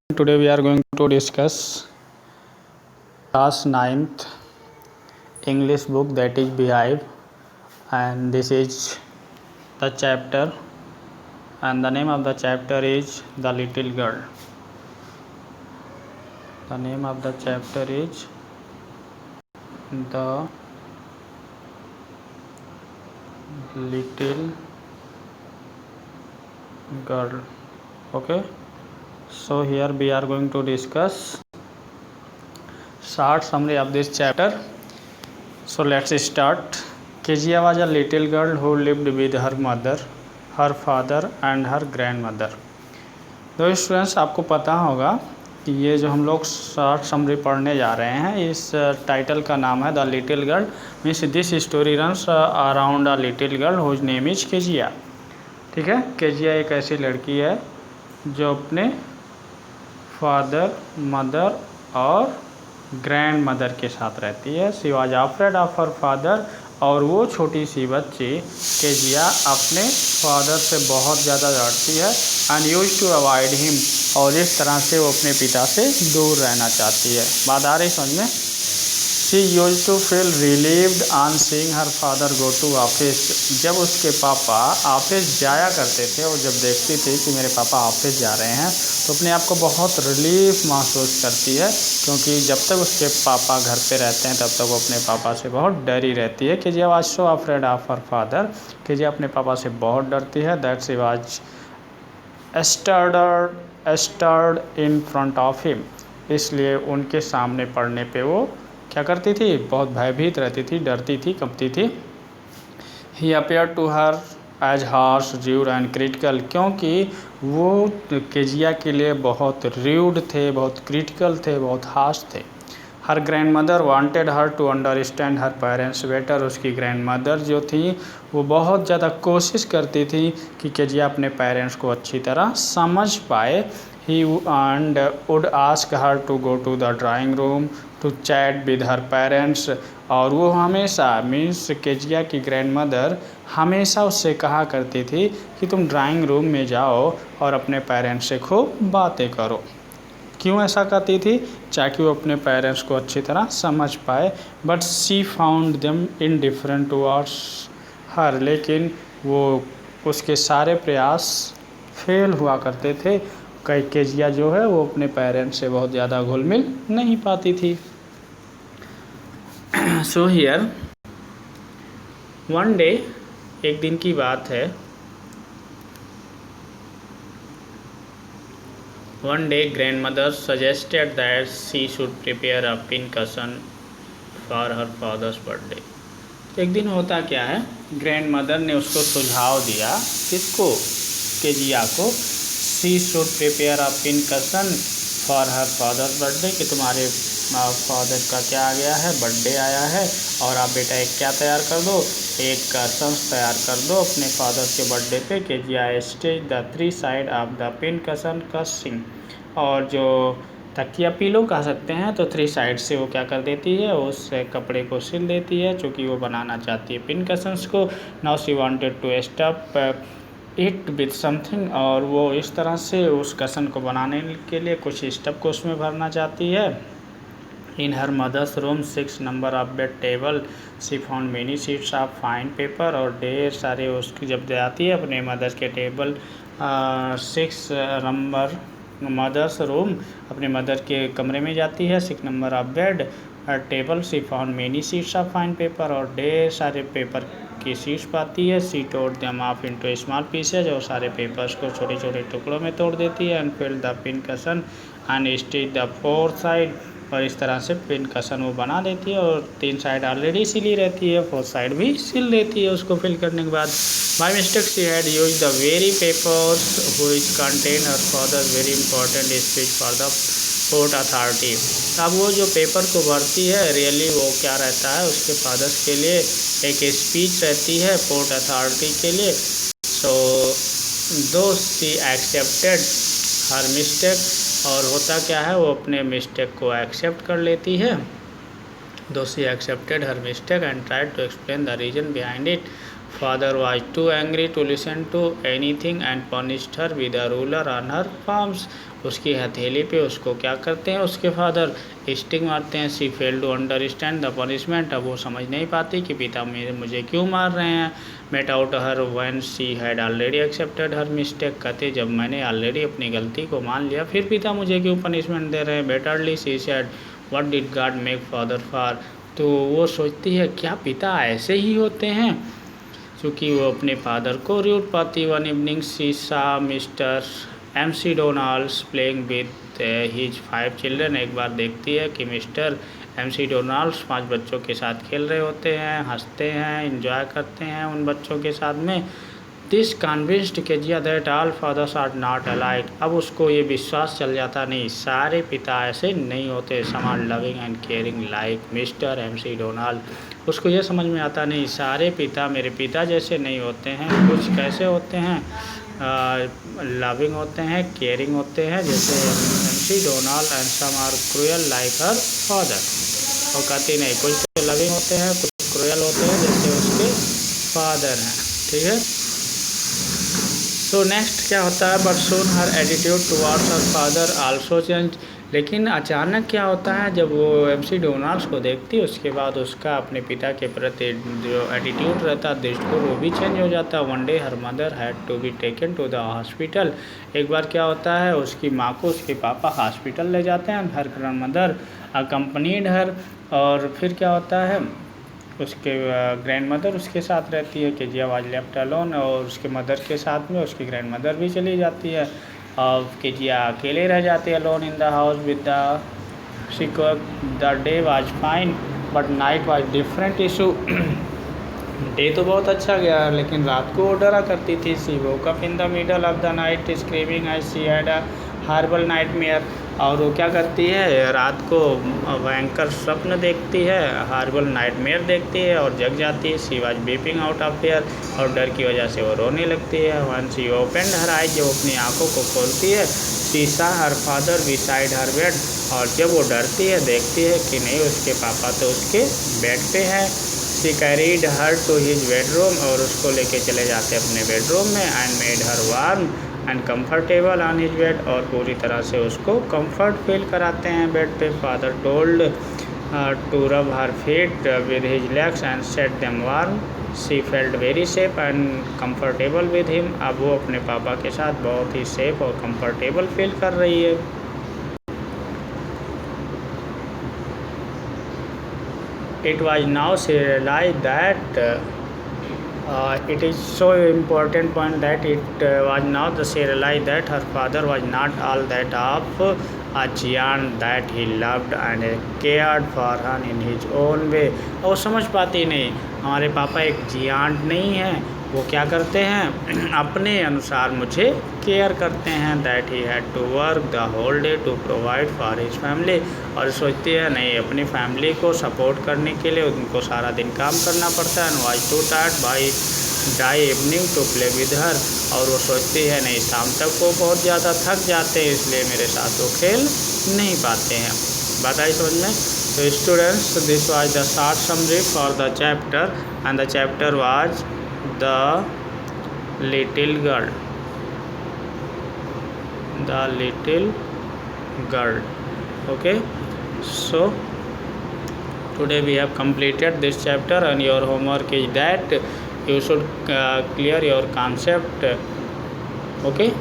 Today we are going to discuss class 9th English book, that is Beehive, and this is the chapter, and the name of the chapter is The Little Girl. The name of the chapter is The Little Girl. Okay, so here we are going to discuss short summary of this chapter. So let's start. Kezia was a little girl who lived with her mother, her father and her grandmother. तो students, आपको पता होगा कि ये जो हम लोग short summary पढ़ने जा रहे हैं, इस टाइटल का नाम है the little girl. Means this story runs around a little girl whose name is Kezia. ठीक है, केजिया एक ऐसी लड़की है जो अपने फादर, मदर और ग्रैंड मदर के साथ रहती है। She was afraid of her father, और वो छोटी सी बच्ची केजिया अपने फादर से बहुत ज़्यादा डरती है। And use to avoid him, और इस तरह से वो अपने पिता से दूर रहना चाहती है। बात आ रही समझ में? She use to feel relieved on seeing her father go to office. जब उसके पापा ऑफिस जाया करते थे, और जब देखती थी कि मेरे पापा ऑफिस जा रहे हैं, तो अपने आप को बहुत रिलीफ महसूस करती है, क्योंकि जब तक उसके पापा घर पे रहते हैं तब तक वो अपने पापा से बहुत डरी रहती है। कि जब आज so afraid of her father, कि जब अपने पापा से बहुत डरती है। That she was stirred in front of him, इसलिए उनके सामने पढ़ने पे वो क्या करती थी? बहुत भयभीत रहती थी, डरती थी, कंपती थी। He appear to her as harsh, rude and critical, क्योंकि वो केजिया के लिए बहुत र्यूड थे, बहुत क्रिटिकल थे, बहुत हार्श थे। Her grandmother wanted her to understand her parents better. उसकी ग्रैंड मदर जो थी वो बहुत ज़्यादा कोशिश करती थी कि केजिया अपने पेरेंट्स को अच्छी तरह समझ पाए। He and would ask her to go to the drawing room to chat with her parents, और वो हमेशा मीन्स केजिया की ग्रैंड मदर हमेशा उससे कहा करती थी कि तुम ड्राइंग रूम में जाओ और अपने पेरेंट्स से खूब बातें करो। क्यों ऐसा करती थी? ताकि वो अपने पेरेंट्स को अच्छी तरह समझ पाए। But she found them indifferent towards हर, लेकिन वो उसके सारे प्रयास फेल हुआ करते थे। कई केजिया जो है वो अपने पेरेंट्स से बहुत ज़्यादा घुल मिल नहीं पाती थी। सो हियर वन डे, एक दिन की बात है, one day grandmother suggested that she should prepare a pincushion for her father's birthday. एक दिन होता क्या है, ग्रैंड मदर ने उसको सुझाव दिया, किसको? केजिया को। she should prepare a pincushion for her father's birthday, कि तुम्हारे फादर का क्या आ गया है, बर्थडे आया है, और आप बेटा एक क्या तैयार कर दो, एक कसन तैयार कर दो अपने फादर के बर्थडे पे। Kezia stitches the three side of the pincushion casing, और जो तकिया पीलो कह सकते हैं, तो थ्री साइड से वो क्या कर देती है, उस कपड़े को सिल देती है, चूँकि वो बनाना चाहती है पिनकशंस को। Now she wanted to stuff it with something, और वो इस तरह से उस कसन को बनाने के लिए कुछ स्टफ को उसमें भरना चाहती है। In her mother's room 6 number of bed table she found many sheets of fine paper, और ढेर सारे उसकी जब जाती है अपने मदर के टेबल 6 नंबर मदर्स रूम, अपने मदर के कमरे में जाती है, 6 number of bed table she found many sheets of fine paper, और ढेर सारे पेपर की शीट्स पाती है। शी तोड़ them of into small pieces, और सारे पेपर्स को छोटे छोटे टुकड़ों में तोड़ देती है। And fill the pincushion and stitch the 4 side, और इस तरह से पिनकशन वो बना देती है, और 3 साइड ऑलरेडी सिली रहती है, 4 साइड भी सिल देती है उसको फिल करने के बाद। By mistake she had use the very papers which contain her father very important speech for the port authority. अब वो जो पेपर को भरती है, रियली वो क्या रहता है, उसके फादर्स के लिए एक स्पीच रहती है पोर्ट अथॉरिटी के लिए। सो दो शी एक्सेप्टेड हर मिस्टेक, और होता क्या है, वो अपने मिस्टेक को एक्सेप्ट कर लेती है। Though she accepted her mistake and tried to explain the reason behind it. Father was too angry to listen to anything and punished her with a ruler on her palms. उसकी हथेली पे उसको क्या करते हैं उसके फादर, स्टिंग मारते हैं। She fail to understand the punishment, अब वो समझ नहीं पाती कि पिता मेरे मुझे क्यों मार रहे हैं। Met out her when she had already accepted her mistake, कहते जब मैंने ऑलरेडी अपनी गलती को मान लिया फिर पिता मुझे क्यों पनिशमेंट दे रहे हैं। Betterly she said what did God make father for, तो वो सोचती है क्या पिता ऐसे ही होते हैं, क्योंकि वो अपने फादर को रूट पाती। One evening she saw mister MC Donalds playing with his 5 children, एक बार देखती है कि मिस्टर MC डोनाल्ड्स 5 बच्चों के साथ खेल रहे होते हैं, हंसते हैं, इंजॉय करते हैं उन बच्चों के साथ में। This convinced Kezia that all fathers are not alike, अब उसको ये विश्वास चल जाता नहीं सारे पिता ऐसे नहीं होते। Some are loving and caring like mister MC Donald, उसको ये समझ में आता नहीं सारे पिता मेरे पिता जैसे नहीं होते हैं, कुछ कैसे होते हैं, लविंग होते हैं, केयरिंग होते हैं जैसे MC Donald, and some are cruel like her father, और कहती नहीं कुछ तो लविंग होते हैं कुछ क्रूअल होते हैं जैसे उसके फादर हैं। ठीक है, तो नेक्स्ट क्या होता है, but soon her attitude towards her father also change, लेकिन अचानक क्या होता है जब वो MC डोनाल्ड्स को देखती है उसके बाद उसका अपने पिता के प्रति जो एटीट्यूड रहता है दृष्टिकोण वो भी चेंज हो जाता है। One day her mother had to be taken to the hospital, एक बार क्या होता है उसकी माँ को उसके पापा हॉस्पिटल ले जाते हैं। हर ग्रैंड मदर अकम्पनीड हर, और फिर क्या होता है उसके ग्रैंड मदर उसके साथ रहती है, केजिया वाज लेफ्ट अलोन, और उसके मदर के साथ में उसकी ग्रैंड मदर भी चली जाती है और केजिया अकेले रह जाती है alone in the house with the secure. The day was fine but night was different issue, day तो बहुत अच्छा गया लेकिन रात को वो डरा करती थी। She woke up in the middle of the night screaming as she had a horrible nightmare, और वो क्या करती है रात को भयंकर स्वप्न देखती है, हॉरिबल नाइटमेयर देखती है और जग जाती है। She was weeping out of fair, और डर की वजह से वो रोने लगती है। One she opened her eyes, जब अपनी आंखों को खोलती है शी सा her father beside her bed, और जब वो डरती है देखती है कि नहीं उसके पापा तो उसके बेड पे हैं। She carried her to his bedroom, और उसको लेके चले जाते अपने बेडरूम में, and made her warm and comfortable on his bed, और पूरी तरह से उसको कंफर्ट फील कराते हैं बेड पे। Father told to rub her feet with his legs and set them warm, she felt very safe and comfortable with him, अब वो अपने पापा के साथ बहुत ही सेफ और कंफर्टेबल फील कर रही है। It was now she realized that it is so important point that it was now she realized that her father was not all that of a giant, that he loved and cared for her in his own way, और समझ पाती नहीं हमारे पापा एक giant नहीं है, वो क्या करते हैं अपने अनुसार मुझे केयर करते हैं। That he had to work the whole day to provide for his family, और सोचती है नहीं अपनी फैमिली को सपोर्ट करने के लिए उनको सारा दिन काम करना पड़ता है। Was too tired by the evening to play with her, और वो सोचती है नहीं शाम तक वो बहुत ज़्यादा थक जाते हैं इसलिए मेरे साथ वो खेल नहीं पाते हैं। बात आई समझ में? तो students this was the short summary for the chapter, and the chapter was the little girl, the little girl. Okay, so today we have completed this chapter, and your homework is that you should clear your concept. Okay.